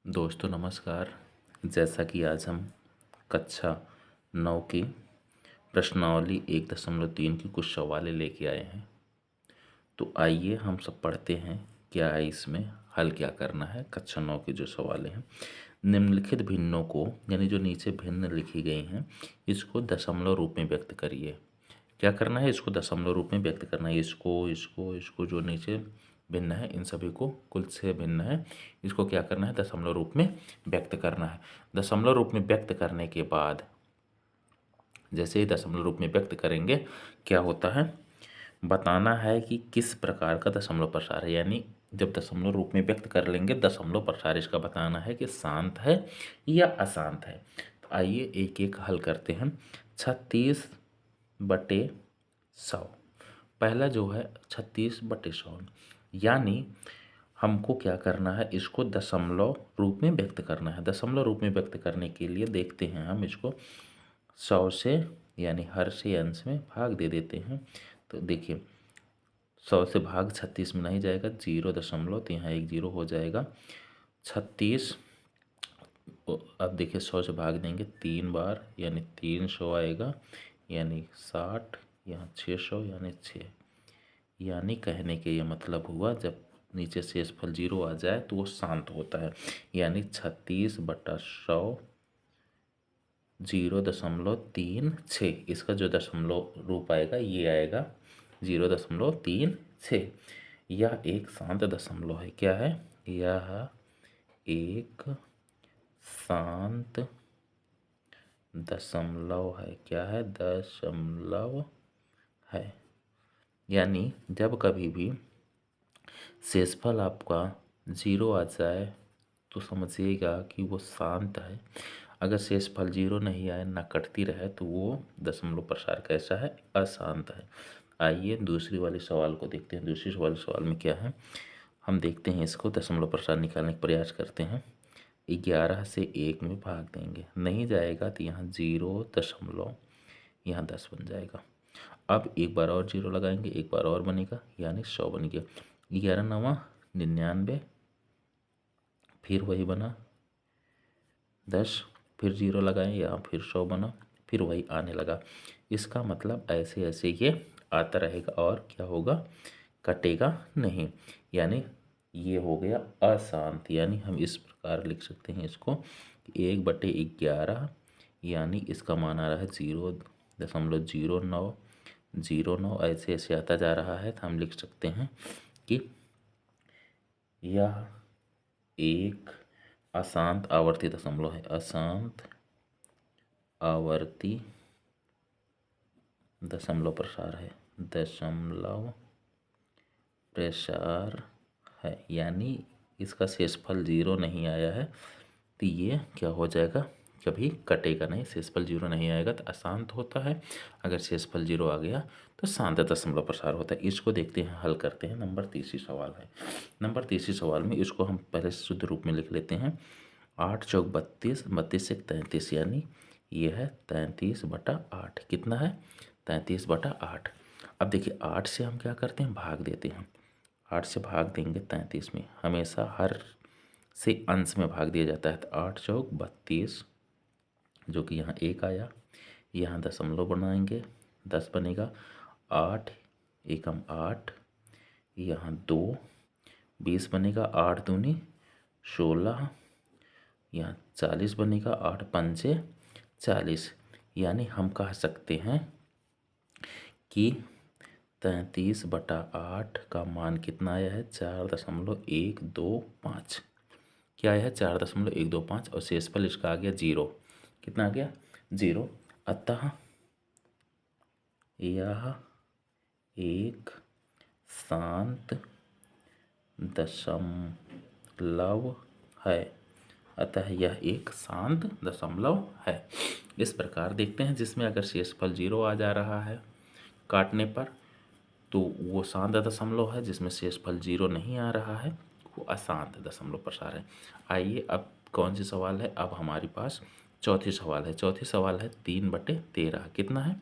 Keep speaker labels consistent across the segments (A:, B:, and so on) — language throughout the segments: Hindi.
A: दोस्तों नमस्कार। जैसा कि आज हम कक्षा 9 की प्रश्नावली 1.3 की कुछ सवालें लेके आए हैं, तो आइए हम सब पढ़ते हैं क्या है इसमें, हल क्या करना है। कक्षा 9 की जो सवालें हैं, निम्नलिखित भिन्नों को यानी जो नीचे भिन्न लिखी गई हैं इसको दशमलव रूप में व्यक्त करिए। क्या करना है, इसको दशमलव रूप में व्यक्त करना है। इसको इसको इसको जो नीचे भिन्न है इन सभी को, कुल 6 भिन्न है, इसको क्या करना है, दशमलव रूप में व्यक्त करना है। दशमलव रूप में व्यक्त करने के बाद जैसे ही दशमलव रूप में व्यक्त करेंगे क्या होता है, बताना है कि किस प्रकार का दशमलव प्रसार है। यानी जब दशमलव रूप में व्यक्त कर लेंगे दशमलव प्रसार इसका बताना है कि शांत है या अशांत है। तो आइए एक एक हल करते हैं। 36/100, पहला जो है 36/100, यानी हमको क्या करना है, इसको दशमलव रूप में व्यक्त करना है। दशमलव रूप में व्यक्त करने के लिए देखते हैं हम इसको 100 से यानी हर से अंश में भाग दे देते हैं। तो देखिए 100 से भाग 36 में नहीं जाएगा, 0 तो यहाँ एक 0 हो जाएगा। 36, अब देखिए 100 से भाग देंगे 3 बार यानी 300 आएगा, यानी 60, यहाँ 600 यानी 6। यानी कहने के ये मतलब हुआ जब नीचे शेषफल 0 आ जाए तो वो शांत होता है। यानी 36/100 0.36, इसका जो दशमलव रूप आएगा ये आएगा 0.36। यह एक शांत दशमलव है। क्या है, यह एक शांत दशमलव है। क्या है, दशमलव है। यानी जब कभी भी शेषफल आपका 0 आ जाए तो समझिएगा कि वो शांत है। अगर शेषफल 0 नहीं आए, ना कटती रहे, तो वो दशमलव प्रसार कैसा है, अशांत है। आइए दूसरी वाले सवाल को देखते हैं। दूसरी वाले सवाल में क्या है, हम देखते हैं इसको दशमलव प्रसार निकालने का प्रयास करते हैं। 11 से 1 में भाग देंगे, नहीं जाएगा तो यहाँ 0 यहाँ 10 बन जाएगा। अब एक बार और 0 लगाएंगे, एक बार और बनेगा, यानी 100 बन गया। 11 9 99, फिर वही बना 10, फिर 0 लगाएं, यहाँ फिर 100 बना, फिर वही आने लगा। इसका मतलब ऐसे ऐसे ये आता रहेगा और क्या होगा, कटेगा नहीं। यानी ये हो गया अशांत। यानी हम इस प्रकार लिख सकते हैं इसको, 1/11, यानी इसका मान आ रहा है 0.0909, ऐसे ऐसे आता जा रहा है। तो हम लिख सकते हैं कि यह एक अशांत आवर्ती दशमलव है। अशांत आवर्ती दशमलव प्रसार है। दशमलव प्रसार है, यानी इसका शेषफल 0 नहीं आया है तो ये क्या हो जाएगा, कभी कटेगा नहीं। शेषफल 0 नहीं आएगा तो अशांत होता है, अगर शेषफल 0 आ गया तो शांत दशमलव प्रसार होता है। इसको देखते हैं, हल करते हैं। नंबर 30 सवाल है। नंबर 30 सवाल में इसको हम पहले शुद्ध रूप में लिख लेते हैं। 8 चौक 32, 32 से 33, यानी ये है 33/8। कितना है, 33/8। अब देखिए 8 से हम क्या करते हैं, भाग देते हैं। 8 से भाग देंगे 33 में, हमेशा हर से अंश में भाग दिया जाता है। तो 8 चौक 32, जो कि यहाँ 1 आया, यहाँ दशमलव बनाएंगे, 10 बनेगा। 8 एकम 8, यहाँ 2, 20 बनेगा। 8 दूनी 16, यहाँ 40 बनेगा। 8 पंचे 40, यानी हम कह सकते हैं कि 33/8 का मान कितना आया है, 4.125। क्या आया है, 4.125, और शेषफल इसका आ गया 0। कितना आ गया, 0। अतः यह एक शांत दशमलव है। अतः यह एक शांत दशमलव है। इस प्रकार देखते हैं, जिसमें अगर शेषफल 0 आ जा रहा है काटने पर तो वो शांत दशमलव है, जिसमें शेषफल 0 नहीं आ रहा है वो अशांत दशमलव प्रसार है। आइए अब कौन सी सवाल है, अब हमारे पास चौथी सवाल है। चौथी सवाल है 3/13। कितना है,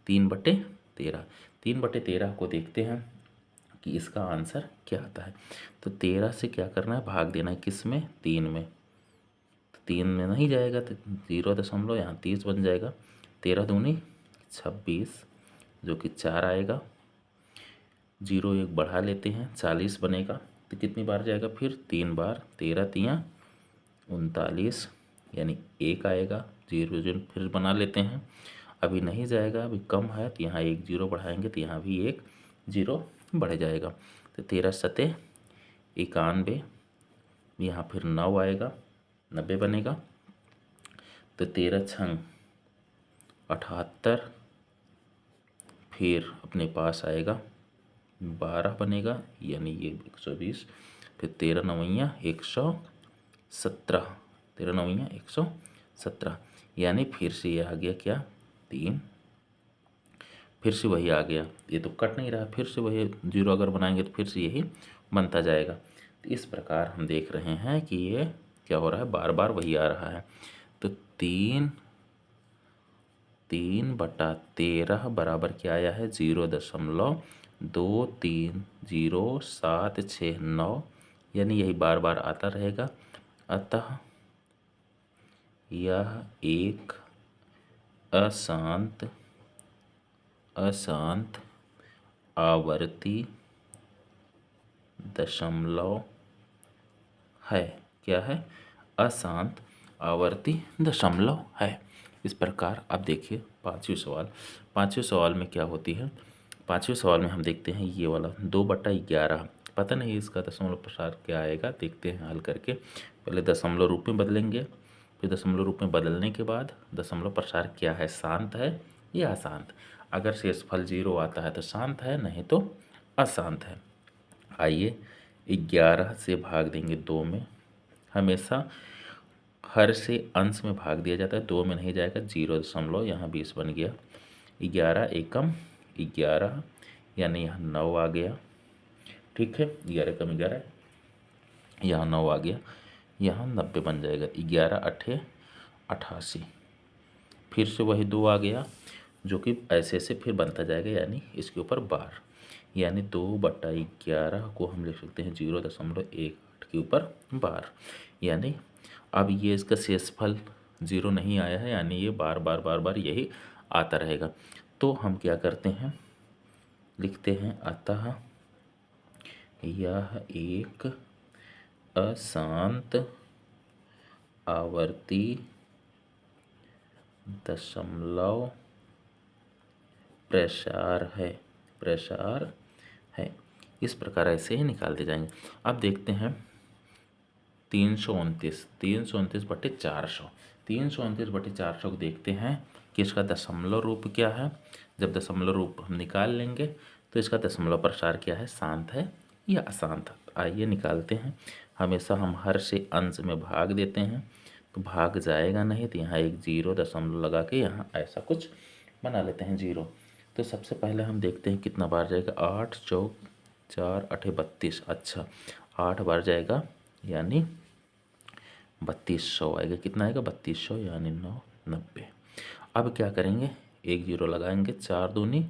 A: 3/13। 3/13 को देखते हैं कि इसका आंसर क्या आता है। तो 13 से क्या करना है, भाग देना है, किस में, 3 में। 3 में नहीं जाएगा तो 0 यहाँ 30 बन जाएगा। 13 दूनी 26 जो कि 4 आएगा। 0 एक बढ़ा लेते हैं 40 बनेगा तो कितनी बार जाएगा फिर 3 बार। 13 तियाँ 39 यानी 1 आएगा। 0 जो फिर बना लेते हैं, अभी नहीं जाएगा, अभी कम है तो यहाँ 1 0 बढ़ाएंगे तो यहाँ भी 1 0 बढ़ जाएगा। तो 13 सते 91, यहाँ फिर 9 आएगा 90 बनेगा। तो 13 छंग 78, फिर अपने पास आएगा 12 बनेगा यानी ये 120। फिर 13 नवैया 117, 13 नवैया 117 यानी फिर से ये आ गया क्या 3, फिर से वही आ गया। ये तो कट नहीं रहा, फिर से वही 0 अगर बनाएंगे तो फिर से यही बनता जाएगा। तो इस प्रकार हम देख रहे हैं कि ये क्या हो रहा है, बार बार वही आ रहा है। तो 3/13 बराबर क्या आया है 0.230769 यानी यही बार बार आता रहेगा। अतः यह एक अशांत आवर्ती दशमलव है। क्या है, अशांत आवर्ती दशमलव है। इस प्रकार अब देखिए पाँचवें सवाल में क्या होती है। पाँचवें सवाल में हम देखते हैं ये वाला 2/11, पता नहीं इसका दशमलव प्रसार क्या आएगा, देखते हैं हल करके। पहले दशमलव रूप में बदलेंगे, फिर दशमलव रूप में बदलने के बाद दशमलव प्रसार क्या है, शांत है या अशांत। अगर शेषफल 0 आता है तो शांत है, नहीं तो अशांत है। आइए 11 से भाग देंगे 2 में, हमेशा हर से अंश में भाग दिया जाता है, 2 में नहीं जाएगा। 0 यहाँ 20 बन गया। 11 एकम 11 यानी यहाँ 9 आ गया। ठीक है, 11 एकम 11 यहाँ 9 आ गया, यहाँ 90 बन जाएगा। 11 8 88, फिर से वही 2 आ गया जो कि ऐसे ऐसे फिर बनता जाएगा, यानी इसके ऊपर बार, यानी 2/11 को हम लिख सकते हैं 0.18 के ऊपर बार। यानी अब ये इसका शेषफल 0 नहीं आया है, यानी ये बार बार यही आता रहेगा। तो हम क्या करते हैं, लिखते हैं अतः यह एक अशांत आवर्ती दशमलव प्रसार है। इस प्रकार ऐसे ही निकालते जाएंगे। अब देखते हैं 329/400 329/400 को देखते हैं कि इसका दशमलव रूप क्या है। जब दशमलव रूप हम निकाल लेंगे तो इसका दशमलव प्रसार क्या है, शांत है या अशांत। आइए निकालते हैं। हमेशा हम हर से अंश में भाग देते हैं तो भाग जाएगा नहीं, तो यहाँ एक 0 दशमलव लगा के यहाँ ऐसा कुछ बना लेते हैं 0। तो सबसे पहले हम देखते हैं कितना बार जाएगा। 8 चौक 4 8 32, अच्छा 8 बार जाएगा यानी 3200 आएगा। कितना आएगा 3200 यानी 9 90। अब क्या करेंगे, एक 0 लगाएंगे, 4 दूनी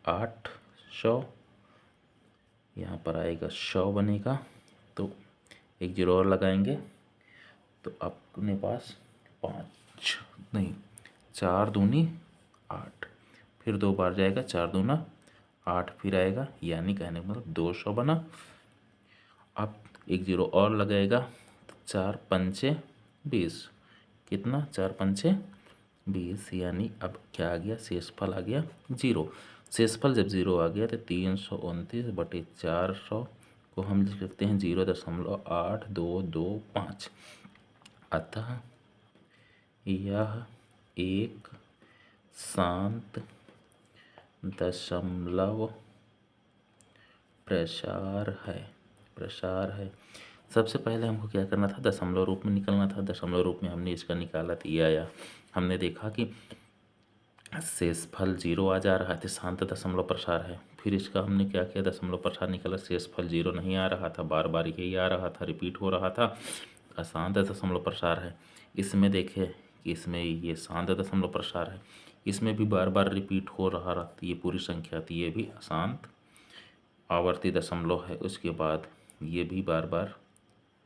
A: 800, यहाँ पर आएगा 100 बनेगा। तो एक 0 और लगाएंगे तो अपने पास 4 दूनी 8, फिर 2 बार जाएगा, 4 दूना 8 फिर आएगा, यानी कहने का मतलब 200 बना। अब एक 0 और लगाएगा तो 4 पंचे 20, कितना 4 पंचे 20, यानी अब क्या आ गया, शेषफल आ गया 0। शेषफल जब 0 आ गया तो 329/400 को हम लिख सकते हैं 0.8225। अतः यह एक शांत दशमलव प्रसार है। सबसे पहले हमको क्या करना था, दशमलव रूप में निकलना था। दशमलव रूप में हमने इसका निकाला तो ये आया। हमने देखा कि शेषफल 0 आ जा रहा है तो शांत दशमलव प्रसार है। फिर इसका हमने क्या किया, दशमलव प्रसार निकला, शेषफल 0 नहीं आ रहा था, बार बार यही आ रहा था, रिपीट हो रहा था, अशांत दशमलव प्रसार है। इसमें देखे कि इसमें ये शांत दशमलव प्रसार है, इसमें भी बार बार रिपीट हो रहा था, ये पूरी संख्या थी, ये भी अशांत आवर्ती दशमलव है। उसके बाद ये भी बार बार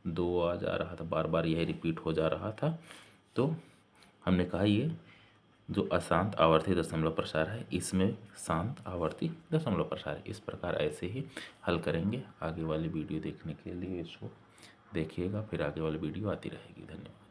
A: 2 आ जा रहा था, बार बार यही रिपीट हो जा रहा था। तो हमने कहा ये जो अशांत आवर्ती दशमलव प्रसार है, इसमें शांत आवर्ती दशमलव प्रसार है। इस प्रकार ऐसे ही हल करेंगे। आगे वाली वीडियो देखने के लिए इसको देखिएगा, फिर आगे वाली वीडियो आती रहेगी। धन्यवाद।